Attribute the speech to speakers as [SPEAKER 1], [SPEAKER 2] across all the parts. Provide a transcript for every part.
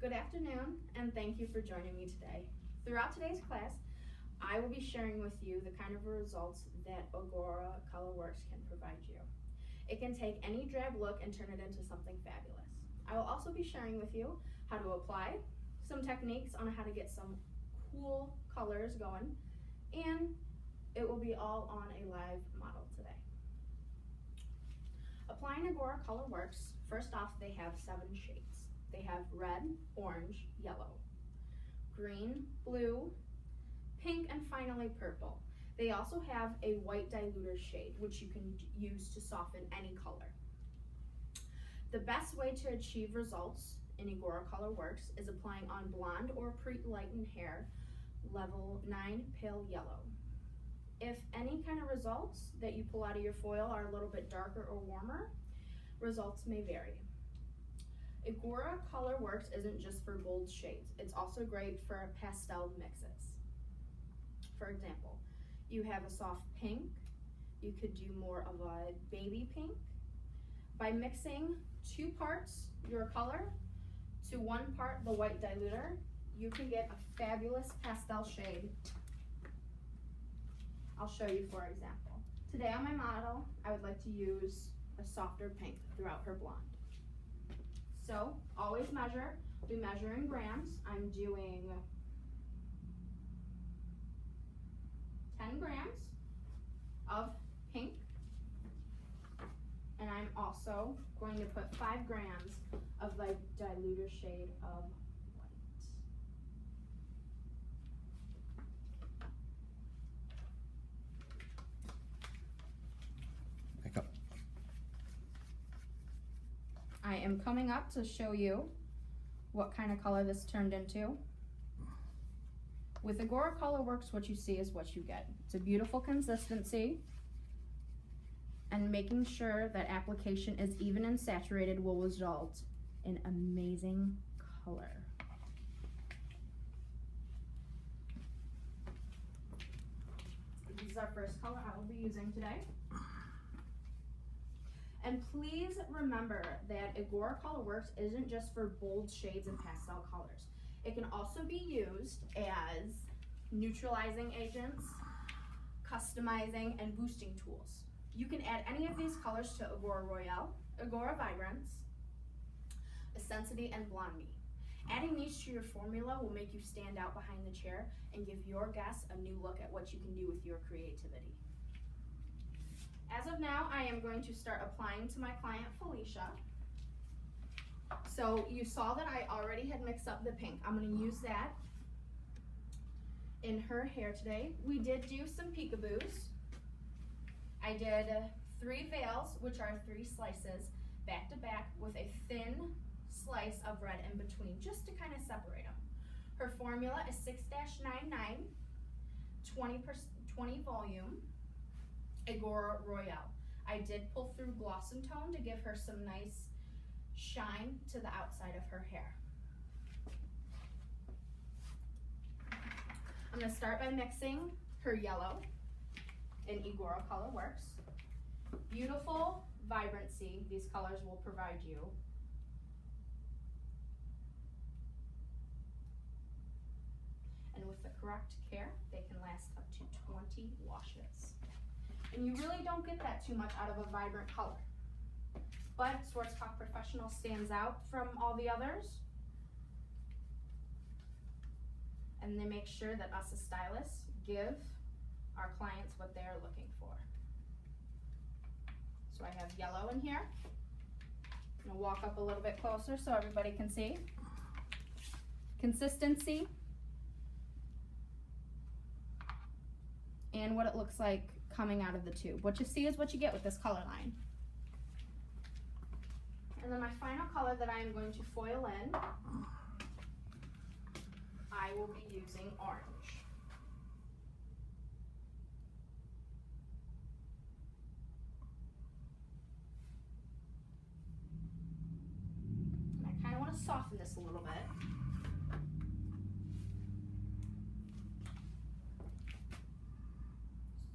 [SPEAKER 1] Good afternoon, and thank you for joining me today. Throughout today's class, I will be sharing with you the kind of results that Igora Color Worx can provide you. It can take any drab look and turn it into something fabulous. I will also be sharing with you how to apply, some techniques on how to get some cool colors going, and it will be all on a live model today. Applying Igora Color Worx, first off, they have 7 shades. They have red, orange, yellow, green, blue, pink, and finally purple. They also have a white diluter shade, which you can use to soften any color. The best way to achieve results in Igora Color Worx is applying on blonde or pre-lightened hair, level 9 pale yellow. If any kind of results that you pull out of your foil are a little bit darker or warmer, results may vary. Igora Color Worx isn't just for bold shades, it's also great for pastel mixes. For example, you have a soft pink, you could do more of a baby pink. By mixing 2 parts your color to 1 part the white diluter, you can get a fabulous pastel shade. I'll show you for example. Today on my model, I would like to use a softer pink throughout her blonde. So, always measure. We measure in grams. I'm doing 10 grams of pink, and I'm also going to put 5 grams of the diluter shade of white.
[SPEAKER 2] Back up.
[SPEAKER 1] I am coming up to show you what kind of color this turned into. With Igora Color Worx, what you see is what you get. It's a beautiful consistency, and making sure that application is even and saturated will result in amazing color. This is our first color I will be using today. And please remember that Igora Color Worx isn't just for bold shades and pastel colors. It can also be used as neutralizing agents, customizing, and boosting tools. You can add any of these colors to Igora Royale, Igora Vibrance, Essensity, and Blonde Me. Adding these to your formula will make you stand out behind the chair and give your guests a new look at what you can do with your creativity. As of now, I am going to start applying to my client, Felicia. So you saw that I already had mixed up the pink. I'm going to use that in her hair today. We did do some peekaboos. I did 3 veils, which are 3 slices, back to back with a thin slice of red in between, just to kind of separate them. Her formula is 6-99, 20 volume, Igora Royale. I did pull through Gloss and Tone to give her some nice shine to the outside of her hair. I'm going to start by mixing her yellow in Igora Color Worx. Beautiful vibrancy these colors will provide you. And with the correct care, they can last up to 20 washes. And you really don't get that too much out of a vibrant color. But Schwarzkoph Professional stands out from all the others. And they make sure that us as stylists give our clients what they're looking for. So I have yellow in here. I'm going to walk up a little bit closer so everybody can see. Consistency. And what it looks like coming out of the tube. What you see is what you get with this color line. And then my final color that I am going to foil in, I will be using orange. And I kind of want to soften this a little bit.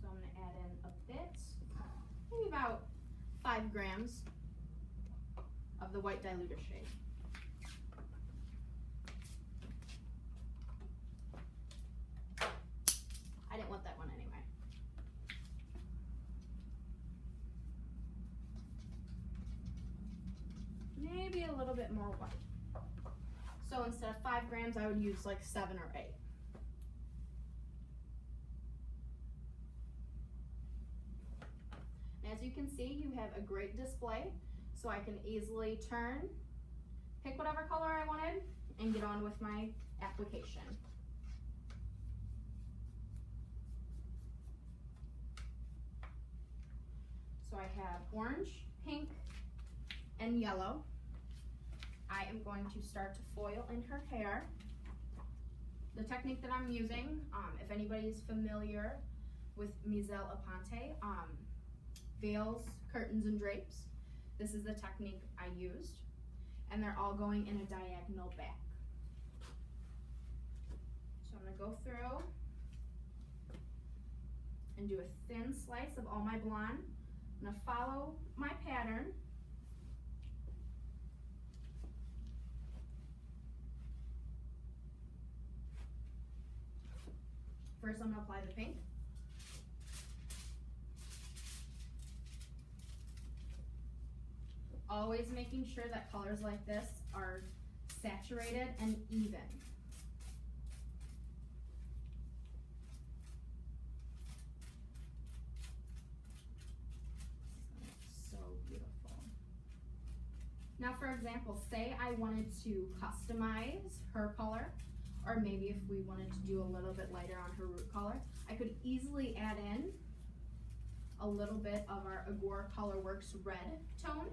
[SPEAKER 1] So I'm going to add in a bit, maybe about 5 grams of the white diluter shade. maybe a little bit more white. So instead of 5 grams, I would use like 7 or 8. As you can see, you have a great display, so I can easily turn, pick whatever color I wanted, and get on with my application. So I have orange, pink, and yellow. I am going to start to foil in her hair. The technique that I'm using, if anybody is familiar with mise en applique, veils, curtains, and drapes, this is the technique I used, and they're all going in a diagonal back. So I'm going to go through and do a thin slice of all my blonde. I'm going to follow my pattern. First, I'm going to apply the pink. Always making sure that colors like this are saturated and even. So beautiful. Now, for example, say I wanted to customize her color, or maybe if we wanted to do a little bit lighter on her root color, I could easily add in a little bit of our Igora Worx red tone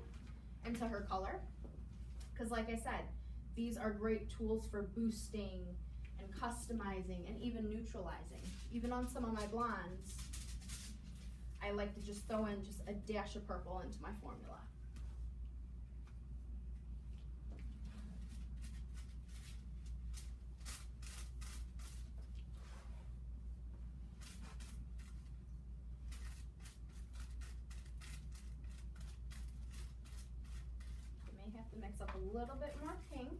[SPEAKER 1] into her color, because like I said, these are great tools for boosting and customizing and even neutralizing. Even on some of my blondes, I like to just throw in just a dash of purple into my formula. Have to mix up a little bit more pink.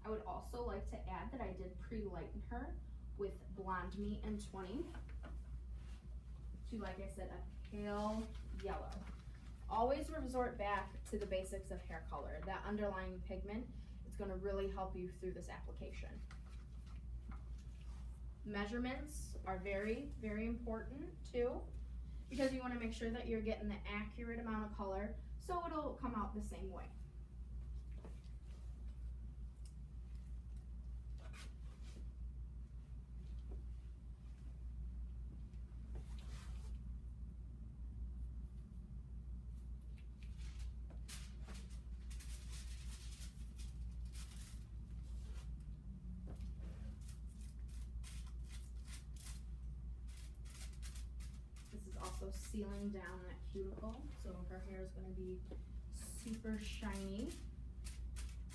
[SPEAKER 1] I would also like to add that I did pre-lighten her with Blonde Me in 20 to, like I said, a pale yellow. Always resort back to the basics of hair color. That underlying pigment is going to really help you through this application. Measurements are very, very important too, because you want to make sure that you're getting the accurate amount of color so it'll come out the same way. Sealing down that cuticle, so her hair is going to be super shiny.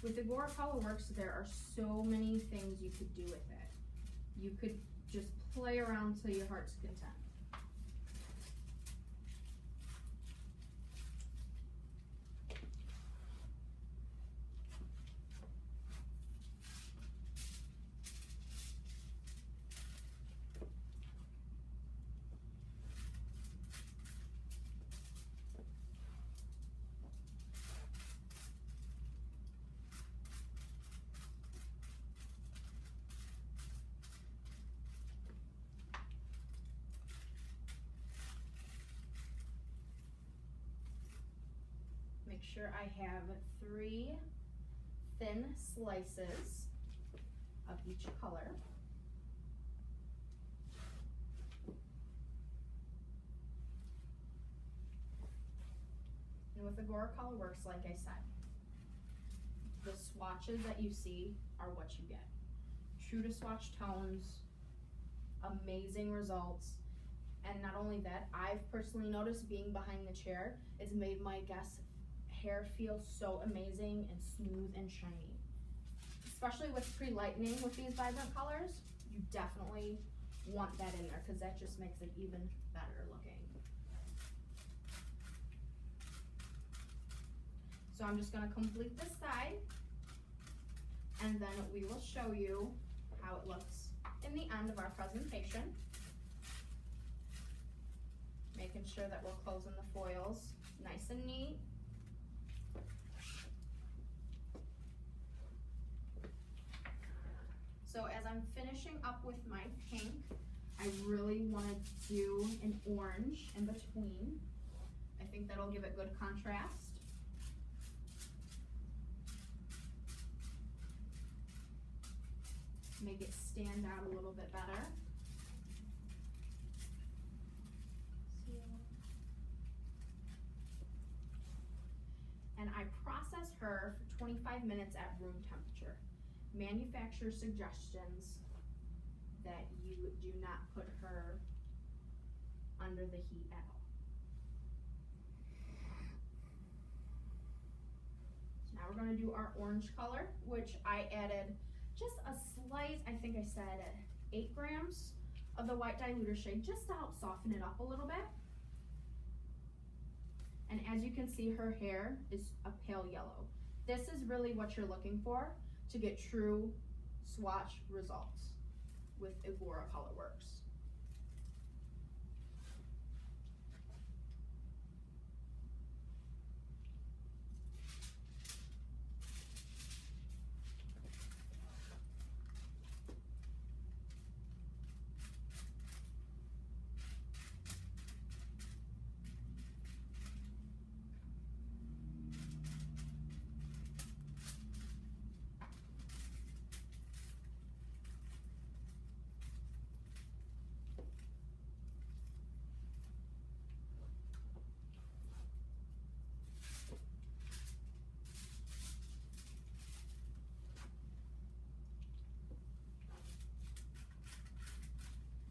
[SPEAKER 1] With Igora Worx, there are so many things you could do with it. You could just play around till your heart's content. Make sure I have 3 thin slices of each color. And with Igora Worx, like I said, the swatches that you see are what you get. True to swatch tones, amazing results. And not only that, I've personally noticed being behind the chair, it's made my guests' hair feel so amazing and smooth and shiny. Especially with pre-lightening with these vibrant colors, you definitely want that in there because that just makes it even better looking. So I'm just gonna complete this side, and then we will show you how it looks in the end of our presentation. Making sure that we're closing the foils nice and neat. So as I'm finishing up with my pink, I really want to do an orange in between. I think that'll give it good contrast. Make it stand out a little bit better. And I process her for 25 minutes at room temperature. Manufacturer suggestions that you do not put her under the heat at all. So now we're going to do our orange color, which I added just a slight, I think I said 8 grams of the white diluter shade just to help soften it up a little bit. And as you can see, her hair is a pale yellow. This is really what you're looking for to get true swatch results with Igora Color Worx.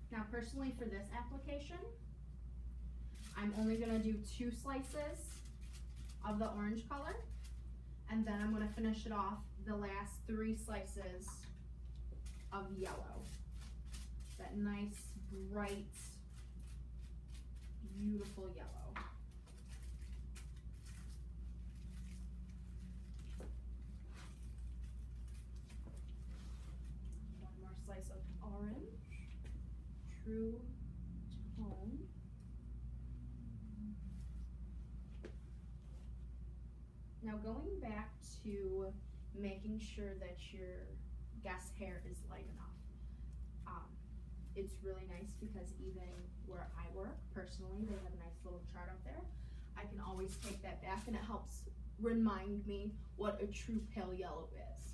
[SPEAKER 1] Now personally for this application, I'm only gonna do 2 slices of the orange color, and then I'm gonna finish it off the last 3 slices of yellow. That nice, bright, beautiful yellow. One more slice of orange. True tone. Now going back to making sure that your guest's hair is light enough. It's really nice because even where I work, personally, they have a nice little chart up there. I can always take that back and it helps remind me what a true pale yellow is.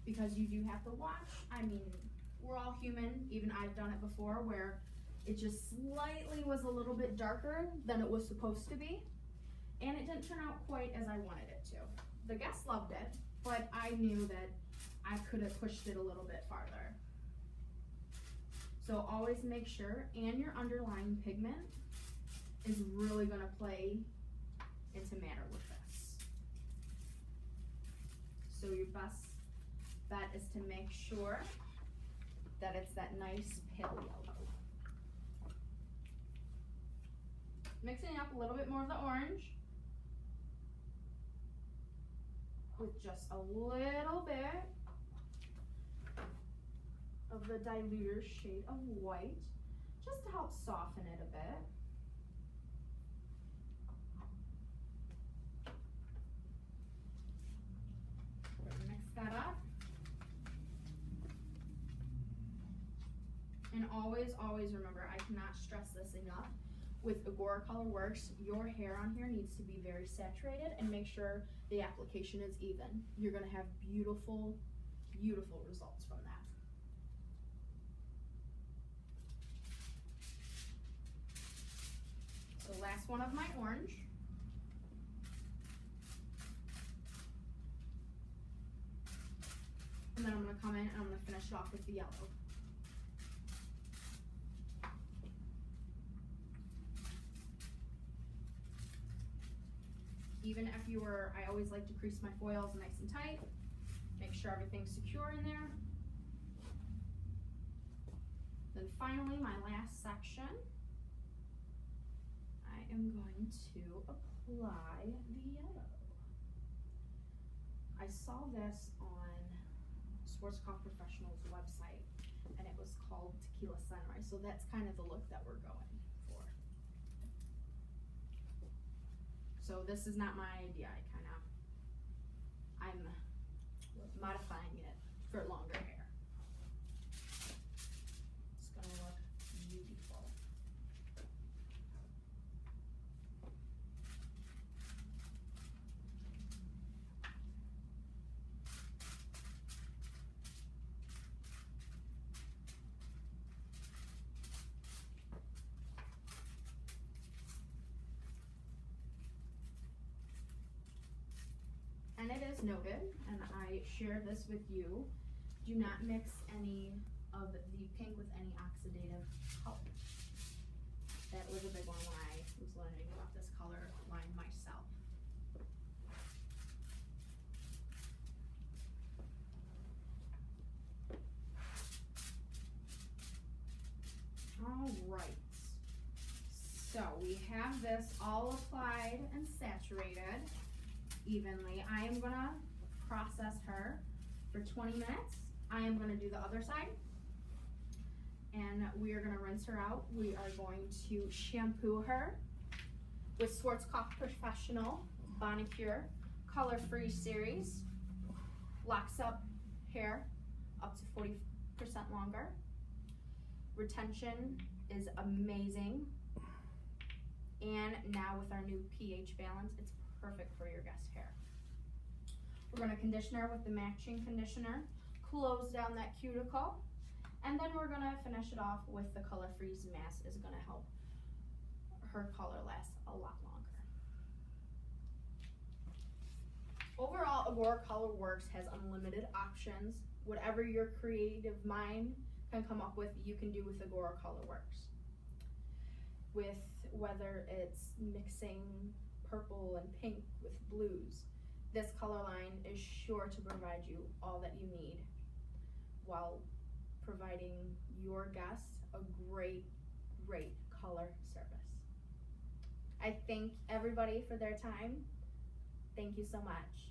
[SPEAKER 1] Because you do have to watch, I mean, we're all human, even I've done it before where it just slightly was a little bit darker than it was supposed to be, and it didn't turn out quite as I wanted it to. The guests loved it, but I knew that I could have pushed it a little bit farther. So always make sure, and your underlying pigment is really gonna play into matter with this. So your best bet is to make sure that it's that nice pale yellow. Mixing up a little bit more of the orange with just a little bit of the diluter shade of white, just to help soften it a bit. Mix that up. And always, always remember, I cannot stress this enough, with Igora Color Worx, your hair on here needs to be very saturated and make sure the application is even. You're gonna have beautiful, beautiful results from that. So last one of my orange. And then I'm gonna come in and I'm gonna finish it off with the yellow. Even if you were, I always like to crease my foils nice and tight. Make sure everything's secure in there. Then finally, my last section, I am going to apply the yellow. I saw this on Schwarzkoph Professional's website, and it was called Tequila Sunrise, so that's kind of the look that we're going for. So this is not my idea, I'm modifying it for longer hair. It's gonna look beautiful. And it is noted, and I share this with you, do not mix any of the pink with any oxidative color. That was a big one when I was learning about this color line myself. All right, so we have this all applied and saturated evenly. I am gonna process her for 20 minutes. I am gonna do the other side, and we are gonna rinse her out. We are going to shampoo her with Schwarzkoph Professional Bonicure Color Free Series. Locks up hair up to 40% longer. Retention is amazing. And now with our new pH balance, it's perfect for your guest hair. We're gonna condition her with the matching conditioner, close down that cuticle, and then we're gonna finish it off with the Color Freeze Mask. Is gonna help her color last a lot longer. Overall, Igora Color Worx has unlimited options. Whatever your creative mind can come up with, you can do with Igora Color Worx. With whether it's mixing purple and pink with blues, this color line is sure to provide you all that you need while providing your guests a great color service. I thank everybody for their time. Thank you so much.